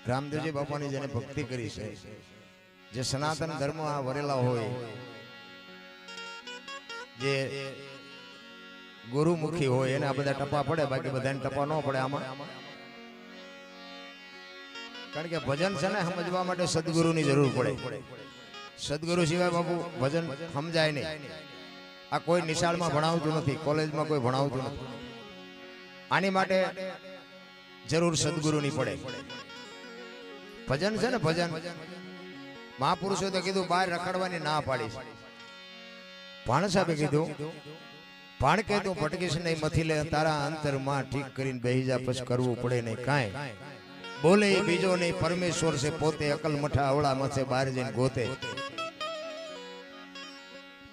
રામદેવજી બાપાની જેને ભક્તિ કરી છે, જે સનાતન ધર્મ આ વરેલા હોય, જે ગુરુમુખી હોય, એને આ બધા ટપા પડે, બાકી બધાને ટપા ન પડે આમાં. કારણ કે ભજન છે ને સમજવા માટે સદગુરુની જરૂર પડે. સદગુરુ સિવાય બાપુ ભજન સમજાય નહીં. આ કોઈ નિશાળમાં ભણાવતું નથી, કોલેજમાં કોઈ ભણાવતું નથી. આની માટે જરૂર સદગુરુની પડે. ભજન છે ને ભજન, મહાપુરુષો તો કીધું બહાર રખડવાની ના પાડી. ભાણ સાહેબે કીધું, ભાણ કે તું ભટકીશ નહીં, મથી લે તારા અંતરમાં ઠીક કરીને બેહી જા, પછી કરવું પડે નહીં કાંઈ. બોલે એ બીજો નહીં, પરમેશ્વર છે પોતે, અકલ મઠા અવળા મથે બહાર જઈને ગોતે.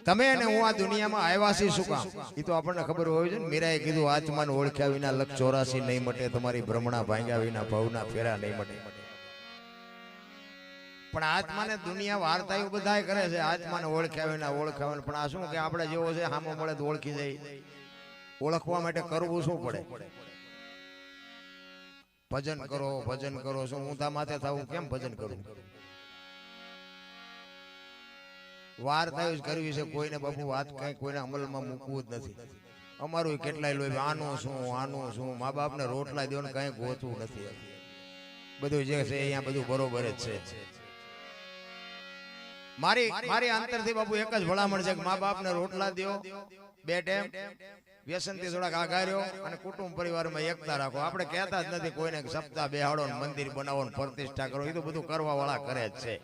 તમે અને હું આ દુનિયામાં આવ્યા છીએ શું કામ, એ તો આપણને ખબર હોય છે ને. મીરાએ કીધું આત્માને ઓળખ્યા વિના લખ 84 નહીં મટે, તમારી ભ્રમણા ભાંગ્યા વિના ભવના ફેરા નહીં મટે. પણ આત્માને દુનિયા વાર્તાઓ બધા કરે છે, આત્માને ઓળખ્યા વિના ઓળખાવે. પણ આ શું કે આપણે જેવો છે સામો મળે તો ઓળખી જાય. ઓળખવા માટે કરવું શું પડે? ભજન કરો, ભજન કરો. શું ઊંધા માથે થવું કેમ ભજન કરું? વાર્તા જ કરવી છે. કોઈને બાપુ વાત કઈ કોઈને અમલમાં મૂકવું જ નથી. અમારું કેટલાય લોહી આનું શું મા બાપને રોટલા દેવાનું કઈ ગોતવું નથી. બધું જે છે અહીંયા બધું બરોબર જ છે. મારી અંતરથી બાપુ એક જ ભલામણ છે કે મા બાપને રોટલા દો, 2 ટાઈમ, વ્યસનથી થોડાક આઘાર્યો, અને કુટુંબ પરિવારમાં એકતા રાખો. આપણે કહેતા જ નથી કોઈને સપ્તાહ બેહાડો, મંદિર બનાવો, પ્રતિષ્ઠા કરો. એ તો બધું કરવા વાળા કરે જ છે.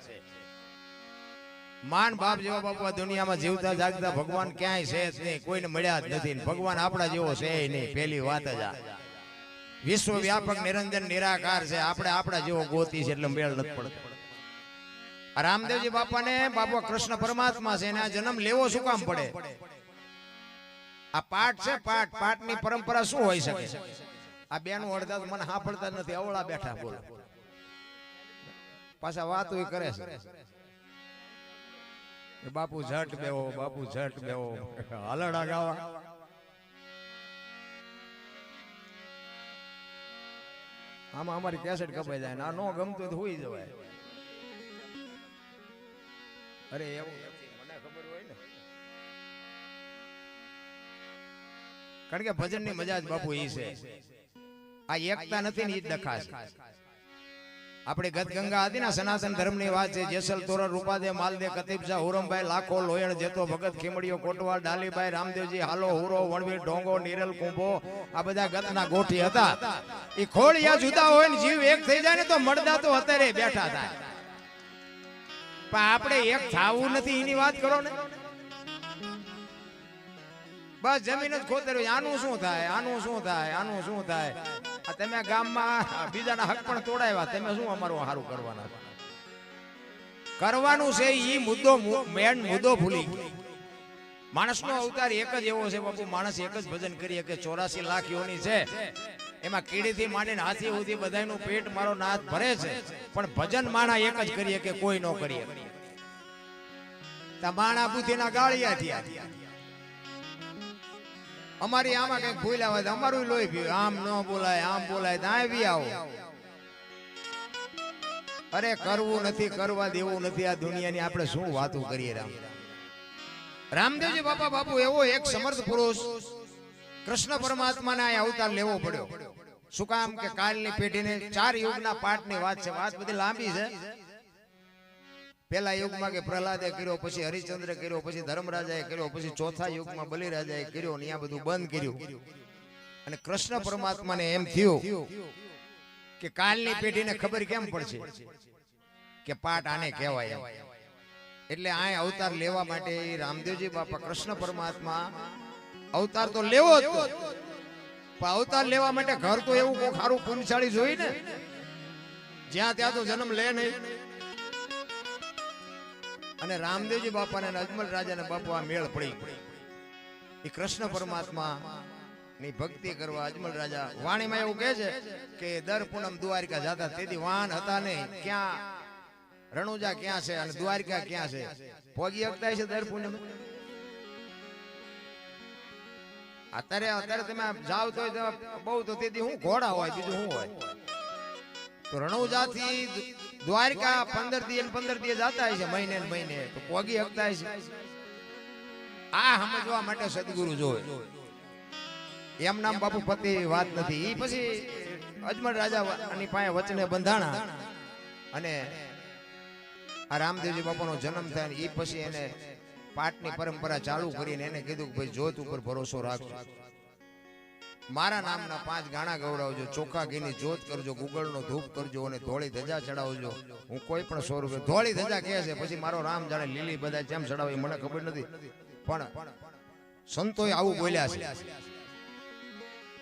માન બાપ જેવા બાપુ આ દુનિયામાં જીવતા જાગતા ભગવાન ક્યાંય છે જ નહીં, કોઈને મળ્યા જ નથી. ભગવાન આપણા જેવો છે નહીં, પેલી વાત જ આ. વિશ્વ વ્યાપક નિરંજન નિરાકાર છે. આપણે આપણા જેવો ગોતી છે એટલે મેળ નથી પડતો. રામદેવજી બાપાને બાપા કૃષ્ણ પરમાત્મા છે, એને આ જન્મ લેવો શું કામ પડે? આ પાઠ છે, પાઠની પરંપરા શું હોઈ શકે? આ બેનું અડધા તો મને સાંભળતા જ નથી, અવળા બેઠા બોલો, પાછા વાતો કરે છે. બાપુ ઝટ બેવો, બાપુ ઝટ બેવો, હાલડા ગાવા. આમાં અમારી કેસેટ કપાઈ જાય, ના નો ગમતું તો હોઈ જવાય. અરે એવું નથી, મને ખબર હોય ને. કારણ કે ભજનની મજા જ બાપુ ઈ છે. આ એકતા નથી ને ઈ જ દખાશ. આપણે ગતગંગા હતી ને સનાતન ધર્મની વાત છે. જેસલ તોરણ, રૂપાદે, માલદે, કતીબજા, હુરમભાઈ, લાખો, લોયણ, જેતો, ભગત, ખીમડીઓ, કોટવાલ, ડાલીભાઈ, રામદેવજી, હાલો, હુરો, વણવીર, ઢોંગો, નીરલ, કુંભો, આ બધા ગતના ગોઠી હતા. એ ખોળિયા જુદા હોય ને જીવ એક થઈ જાય ને તો મળદા તો અત્યારે બેઠા થાય. પણ આપણે એક થાવું નથી, એની વાત કરો ને. બસ જમીન જ ખોતર. આનું શું થાય, આનું શું થાય, આનું શું થાય? તમે ગામમાં બીજાના હક પણ તોડાવ્યા, તમે શું અમારું સારું કરવાના? કરવાનું છે ઈ મુદ્દો, મેન મુદ્દો ભૂલી ગયો. માણસનો અવતાર એક જ એવો છે બાપુ, માણસ એક જ ભજન કરીએ કે 84 લાખ યોની છે, એમાં કીડીથી માંડીને હાથી સુધી બધાનું પેટ મારો નાથ ભરે છે. પણ ભજન માણા એક જ કરીએ કે કોઈ ન કરીએ. માણા બુદ્ધિના ગાળિયા થયા. અમારી આમાં કઈક ભૂલ્યા હોય અમારું લોહી પીવું. આમ ન બોલાય, આમ બોલાય, ત્યાં બી આવો. અરે કરવું નથી, કરવા દેવું નથી. આ દુનિયાની આપણે શું વાતો કરીએ? રામદેવજી બાપા બાપુ એવો એક સમર્થ પુરુષ, કૃષ્ણ પરમાત્માને આ અવતાર લેવો પડ્યો. શું કામ કે કાલની પેઢીને 4 યુગના પાઠની વાત છે. વાત બધી લાંબી છે. પેલા યુગમાં કે પ્રહલાદે કર્યો, પછી હરિશ્ચંદ્ર કર્યો, પછી ધર્મરાજાએ કર્યો, પછી ચોથા યુગમાં બલિરાજાએ કર્યો, ને આ બધું બંધ કર્યું. અને કૃષ્ણ પરમાત્માને એમ થયું કે કાલની પેઢીને ખબર કેમ પડશે કે પાઠ આને કહેવાય. એટલે આ અવતાર લેવા માટે રામદેવજી બાપા કૃષ્ણ પરમાત્મા અવતાર તો લેવો જ. પણ અવતાર લેવા માટે ઘર તો એવું કોઈ સારું પુણ્યશાળી જોઈ ને, જ્યાં ત્યાં તો જન્મ લે નહીં. અને રામદેવજી બાપાને અજમલ રાજાને બાપુ આ મેળ પડી. એ કૃષ્ણ પરમાત્મા ની ભક્તિ કરવા અજમલ રાજા વાણીમાં એવું કહે છે કે દર પૂનમ દ્વારિકા જતા. તેથી વાહન હતા નહીં. ક્યાં રણુજા ક્યાં છે અને દ્વારિકા ક્યાં છે, પોગી શકતા છે દર પૂનમ? અત્યારે તમે જાવ તો બહુ તો તેથી હું ઘોડા હોય, બીજું શું હોય? તો રણુજાથી દ્વારકા 15 દી 15 દી જતા હશે, મહિને ને મહિને તો પોગી હકતા હશે. આ સમજવા માટે સદગુરુ જોવે. એમ નામ બાપુ પતિ વાત નથી. ઈ પછી અજમલ રાજા આની પાસે વચને બંધાણા અને આ રામદેવજી બાપાનો જન્મ થાય ને ઈ પછી એને પાઠની પરંપરા ચાલુ કરીને એને કીધું કે ભાઈ જ્યોત ઉપર ભરોસો રાખજો, મારા નામના 5 ગાણા ગવડાવજો, ચોખા ઘીની જ્યોત કરજો, ગુગળનો ધૂપ કરજો અને ધોળી ધજા ચડાવજો. હું કોઈ પણ સ્વરૂપે ધોળી ધજા કહે છે, પછી મારો રામ જાણે લીલી બધા કેમ ચડાવે મને ખબર નથી, પણ સંતોએ આવું બોલ્યા છે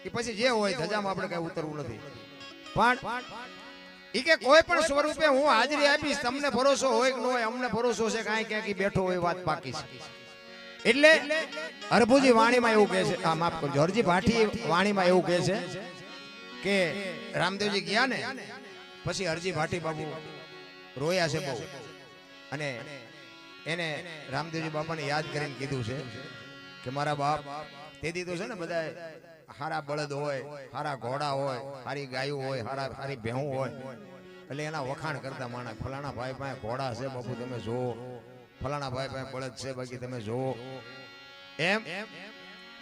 કે પછી જે હોય ધજામાં આપણે કઈ ઉતરવું નથી. પણ ઈ કે કોઈ પણ સ્વરૂપે હું હાજરી આપીશ, તમને ભરોસો હોય કે ન હોય, અમને ભરોસો છે કાંઈ ક્યાંક બેઠો હોય વાત પાકી છે. એટલે હરભુજી વાણીમાં એવું કહે છે, આ માફ કરજો, હરજી ભાટી વાણીમાં એવું કહે છે કે રામદેવજી ગયા ને પછી હરજી ભાટી બાબુ રોયા છે બહુ, અને એને રામદેવજી બાપાને યાદ કરીને કીધું છે કે મારા બાપ તેથી તો છે ને બધા હારા બળદ હોય, હારા ઘોડા હોય, હારી ગાયો હોય, હારી ભેહું હોય, એટલે એના વખાણ કરતા માણસ, ફલાણા ભાઈ પાસે ઘોડા છે બાપુ તમે જોવો, ફલાણા ભાઈ પાસે બળદ છે બાકી તમે જોવો. એમ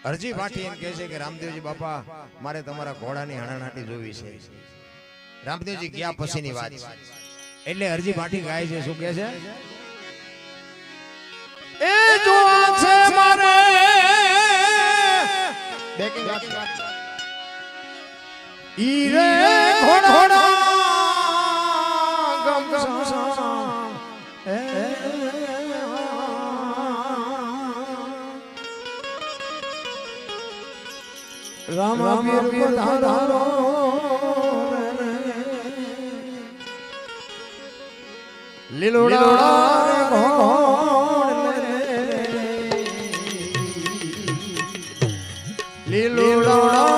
હરજી ભાટી એમ કહે છે કે રામદેવજી બાપા મારે તમારા ઘોડાની હણાનાટી જોવી છે. રામદેવજી ગયા પછીની વાત છે. એટલે હરજી ભાટી ગાય છે, શું કહે છે? એ જો છે મારે બેકિંગ ઈ રે ઘોડા ગમસા રામ વીર પધારો લીલોડા ઘોડ લીલોડા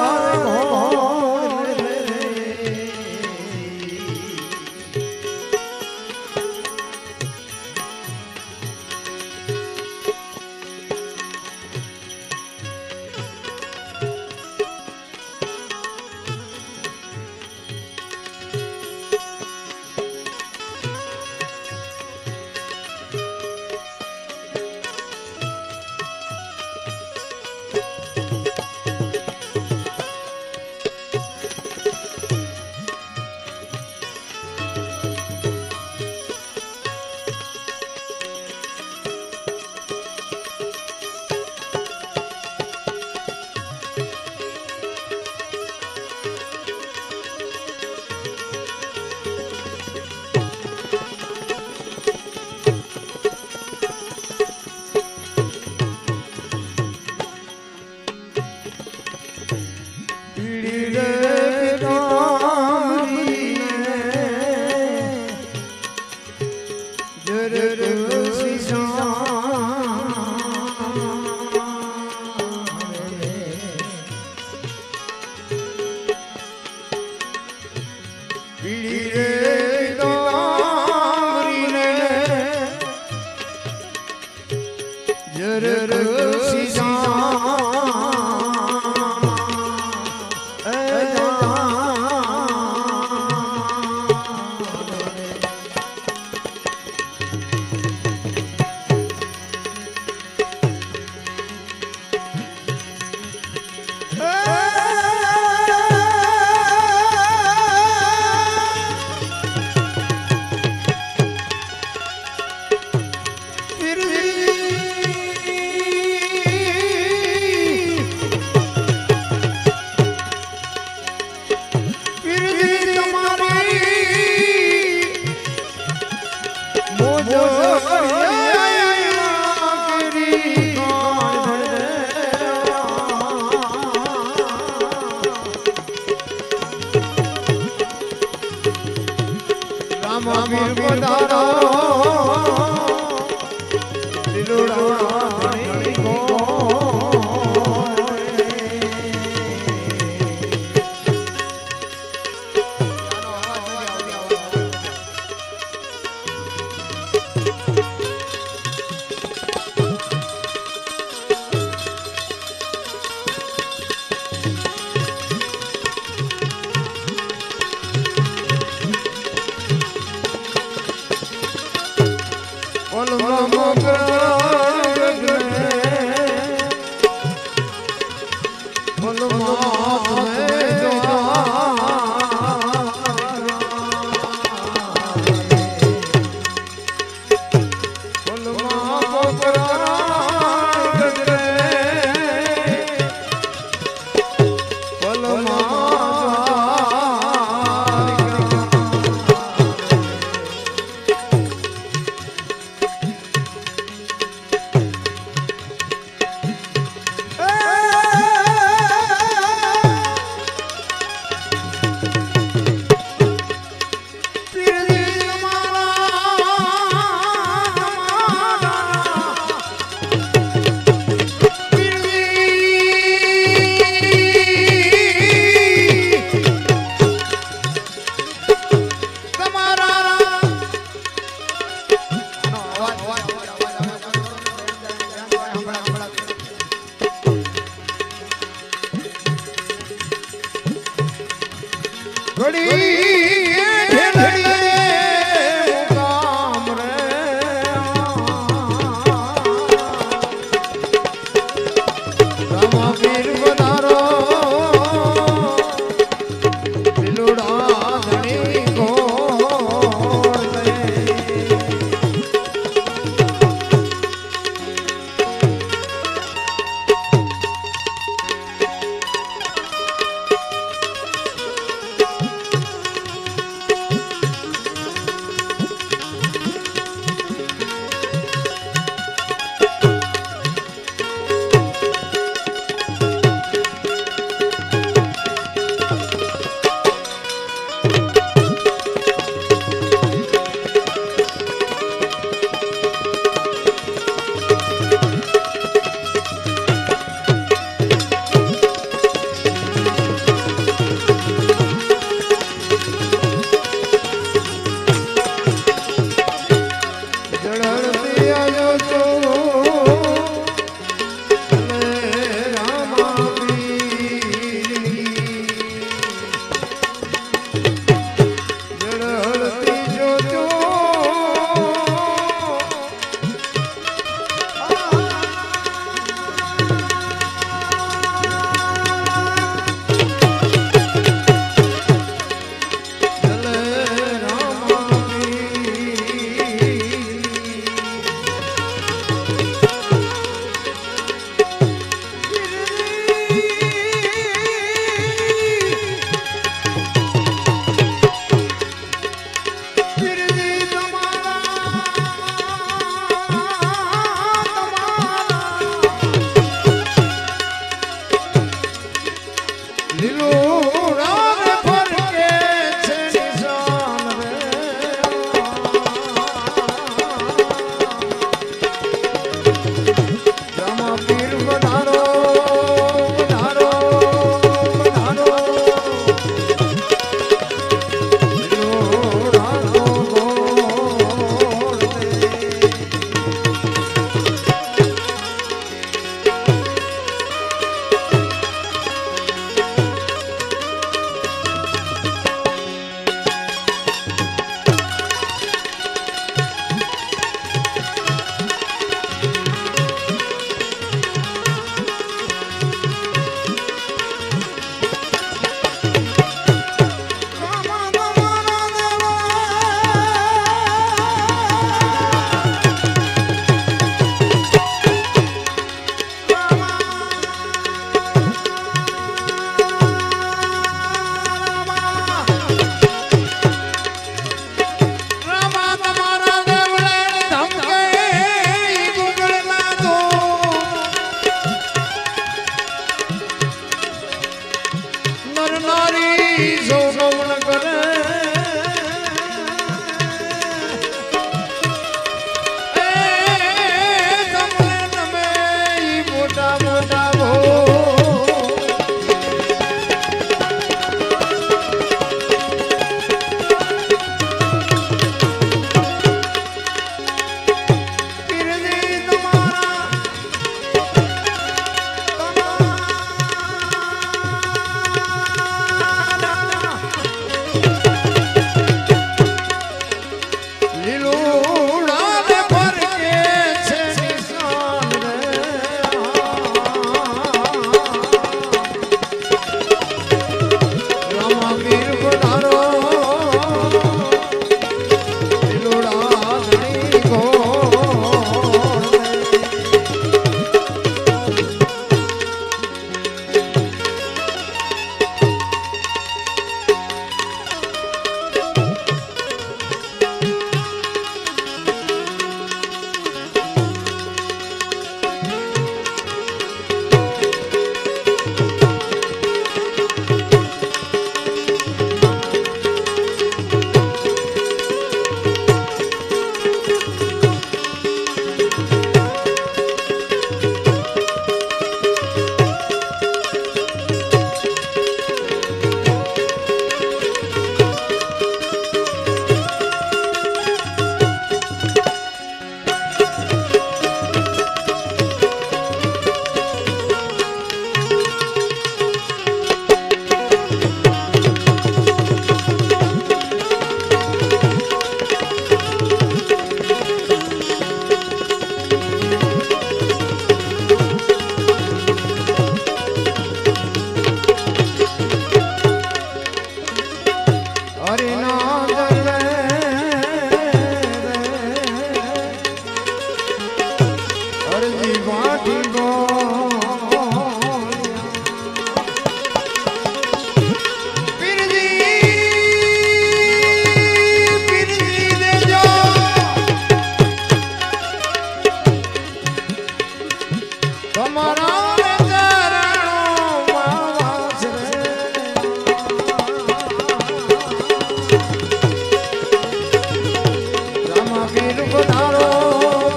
પીર પધારો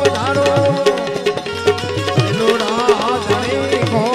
પધારો લોડા ધણી ઘોડે.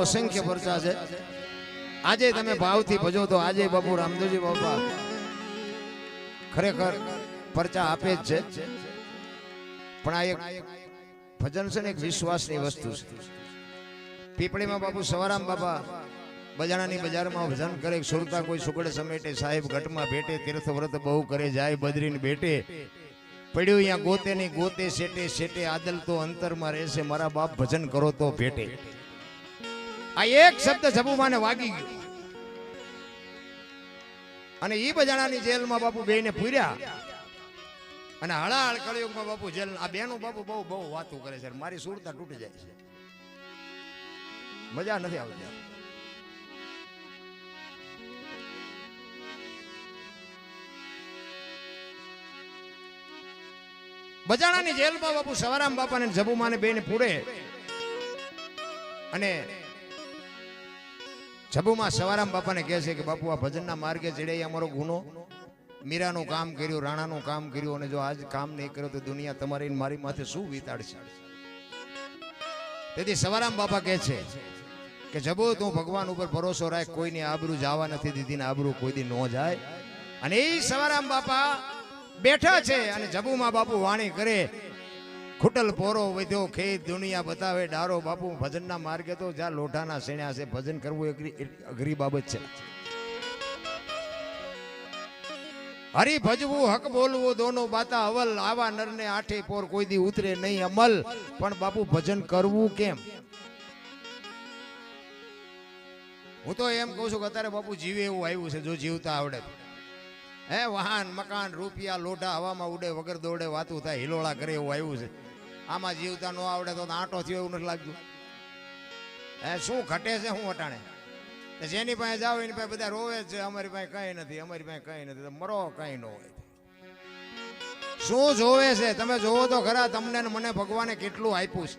અસંખ્ય પરચા છે. આજે તમે ભાવથી ભજો તો આજે બાપુ રામદેવજી બાપા ખરેખર પરચા આપે જ છે. પણ આ એક ભજન છે ને એક વિશ્વાસની વસ્તુ છે. પીપળીમાં બાપુ સવારામ બાપા બજાણાની બજારમાં ભજન કરે. સુરતા કોઈ સુગડ સમેટે સાહેબ ઘટમાં ભેટે તીર્થ વ્રત બહુ કરે જાય બદરીને બેટે પડ્યું અહીંયા ગોતે ની ગોતે સેટે સેટે આદલ તો અંતરમાં રહેશે મારા બાપ ભજન કરો તો ભેટે. આ એક શબ્દ જબુમાને વાગી ગયો અને ઈ બજાણાની જેલમાં બાપુ બેને પૂર્યા અને હળાહળ કળિયુગમાં બાપુ જેલ આ બેનું બાપુ બહુ બહુ વાતું કરે છે. મારી સુરતા તૂટી જાય છે, મજા નથી આવતી. બજાણાની જેલમાં બાપુ સવારામ બાપાને જબુમાને બેને પૂરે અને જબુમાં સવારામ બાપાને કહે છે કે બાપુ આ ભજનના માર્ગે ચડે અમારો ગુનો. મીરાનું કામ કર્યું, રાણાનું કામ કર્યું અને જો આજ કામ નહીં કર્યો તો દુનિયા તમારી મારી માથે શું વિતાડશે. તેથી સવારામ બાપા કહે છે કે જબુ તું ભગવાન ઉપર ભરોસો રાખ, કોઈની આબરૂ જવા નથી દીધી ને આબરૂ કોઈ દી ન જાય. અને એ સવારામ બાપા બેઠા છે અને જબુમાં બાપુ વાણી કરે ખૂટલ પોરો વધ્યો ખેત દુનિયા બતાવે ડારો. બાપુ ભજનના માર્ગે તો જ્યાં લોઢાના શેણ્યા છે ભજન કરવું અઘરી બાબત છે. હરી ભજવું હક બોલવું દોનો બાતા અવલ. આવા નરને આઠે પોર કોઈ દી ઉતરે નહીં અમલ. પણ બાપુ ભજન કરવું કેમ? હું તો એમ કહું છું કે અત્યારે બાપુ જીવે એવું આવ્યું છે. જો જીવતા આવડે હે વાહન મકાન રૂપિયા લોઢા હવામાં ઉડે વગર દોડે વાતું થાય હિલોળા કરે એવું આવ્યું છે. આમાં જીવતા ન આવડે તો આંટો થયો એવું નથી લાગતું. હે શું ઘટે છે શું અટાણે? જેની પાસે જાઓ એની પાસે બધા રોવે છે અમારી પાસે કઈ નથી, અમારી પાસે કઈ નથી. મરો કઈ ન હોય. શું જોવે છે? તમે જોવો તો ખરા તમને મને ભગવાને કેટલું આપ્યું છે.